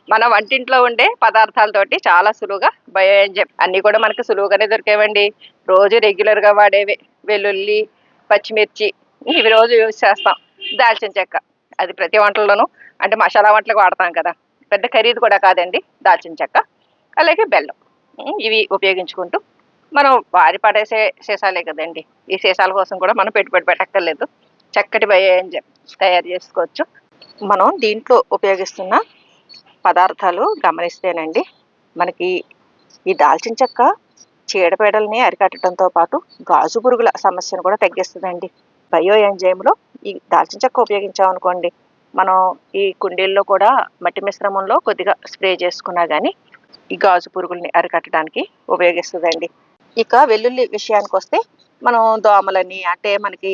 మన వంటింట్లో ఉండే పదార్థాలతోటి చాలా సులువుగా బయో ఎంజైమ్ అన్నీ కూడా మనకు సులువుగానే దొరికేవండి. రోజు రెగ్యులర్‌గా వాడేవే. వెల్లుల్లి, పచ్చిమిర్చి ఇవి రోజు యూజ్ చేస్తాం. దాల్చిన చెక్క అది ప్రతి వంటల్లోనూ అంటే మసాలా వంటలకు వాడతాం కదా! పెద్ద ఖరీదు కూడా కాదండి దాల్చిన చెక్క. అలాగే బెల్లం. ఇవి ఉపయోగించుకుంటూ మనం వాడి పడేసే సీసాలే కదండీ! ఈ సీసాల కోసం కూడా మనం పెట్టుబడి పెట్టక్కర్లేదు. చక్కటి బయో ఎంజైమ్ తయారు చేసుకోవచ్చు. మనం దీంట్లో ఉపయోగిస్తున్న పదార్థాలు గమనిస్తేనండి, మనకి ఈ దాల్చిన చెక్క చీడపీడల్ని అరికట్టడంతో పాటు గాజు పురుగుల సమస్యను కూడా తగ్గిస్తదండి. బయో ఎంజైమ్‌లో ఈ దాల్చిన చెక్క ఉపయోగించామనుకోండి, మనం ఈ కుండీల్లో కూడా మట్టి మిశ్రమంలో కొద్దిగా స్ప్రే చేసుకున్నా గానీ, ఈ గాజు పురుగుల్ని అరికట్టడానికి ఉపయోగిస్తదండి. ఇక వెల్లుల్లి విషయానికొస్తే, మనం దోమలని అంటే మనకి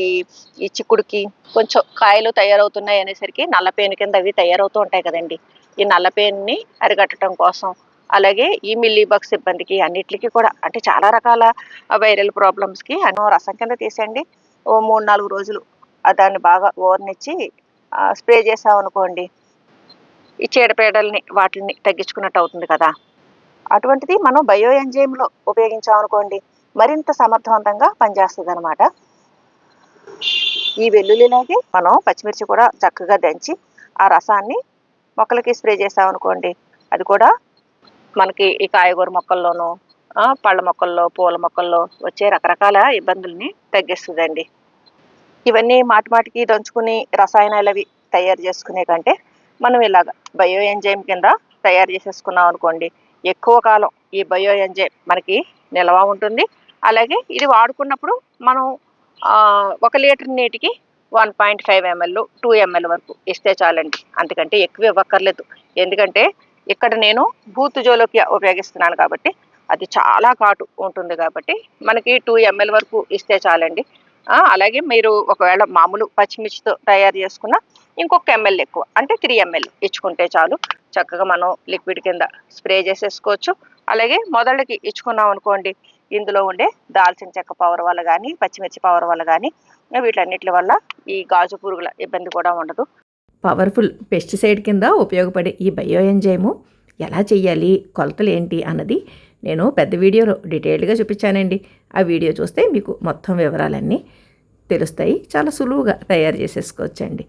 ఈ చిక్కుడుకి కొంచెం కాయలు తయారవుతున్నాయి అనేసరికి నల్లపేను కింద అవి తయారవుతూ ఉంటాయి కదండీ! ఈ నల్లపేనుని అరికట్టడం కోసం, అలాగే ఈ మిల్లీ బగ్స్ ఇబ్బందికి అన్నిట్లికి కూడా అంటే చాలా రకాల వైరల్ ప్రాబ్లమ్స్‌కి రసం కింద తీసేయండి. ఓ 3, 4 రోజులు దాన్ని బాగా ఊరనిచ్చి స్ప్రే చేశామనుకోండి, ఈ చీడపీడల్ని వాటిల్ని తగ్గించుకున్నట్టు అవుతుంది కదా! అటువంటిది మనం బయో ఎంజైమ్‌లో ఉపయోగించామనుకోండి, మరింత సమర్థవంతంగా పనిచేస్తదనమాట. ఈ వెల్లుల్లిలాగే మనం పచ్చిమిర్చి కూడా చక్కగా దంచి, ఆ రసాన్ని మొక్కలకి స్ప్రే చేశామనుకోండి, అది కూడా మనకి ఈ కాయగూర మొక్కల్లోనూ, పళ్ళ మొక్కల్లో, పూల మొక్కల్లో వచ్చే రకరకాల ఇబ్బందుల్ని తగ్గిస్తదండి. ఇవన్నీ మాటి మాటికి దంచుకుని రసాయనాలవి తయారు చేసుకునే కంటే, మనం ఇలాగ బయో ఎంజైమ్ కింద తయారు చేసేసుకున్నాం అనుకోండి, ఎక్కువ కాలం ఈ బయో ఎంజైమ్ మనకి నిల్వ ఉంటుంది. అలాగే ఇది వాడుకున్నప్పుడు మనం 1 లీటర్ నీటికి 1.5 ఎంఎల్, 2 ఎంఎల్ వరకు ఇస్తే చాలండి. అంతకంటే ఎక్కువ ఇవ్వక్కర్లేదు. ఎందుకంటే ఇక్కడ నేను బూతు జోలోకియా ఉపయోగిస్తున్నాను కాబట్టి, అది చాలా ఘాటు ఉంటుంది కాబట్టి, మనకి 2 ఎంఎల్ వరకు ఇస్తే చాలండి. అలాగే మీరు ఒకవేళ మామూలు పచ్చిమిర్చితో తయారు చేసుకున్న ఇంకొక ఎంఎల్ ఎక్కువ అంటే 3 ఎంఎల్ ఇచ్చుకుంటే చాలు. చక్కగా మనం లిక్విడ్ కింద స్ప్రే చేసేసుకోవచ్చు. అలాగే మొదళ్ళకి ఇచ్చుకున్నాం అనుకోండి, ఇందులో ఉండే దాల్చిన చెక్క పవర్ వల్ల గానీ, పచ్చిమిర్చి పవర్ వల్ల గానీ, వీటన్నిట్లి వల్ల ఈ గాజు పురుగుల ఇబ్బంది కూడా ఉండదు. పవర్ఫుల్ పెస్టిసైడ్ కింద ఉపయోగపడే ఈ బయో ఎంజైము ఎలా చెయ్యాలి, కొలతలేంటి అన్నది నేను పెద్ద వీడియోలో డీటెయిల్డ్‌గా చూపించానండి. ఆ వీడియో చూస్తే మీకు మొత్తం వివరాలన్నీ తెలుస్తాయి. చాలా సులువుగా తయారు చేసేసుకోవచ్చండి.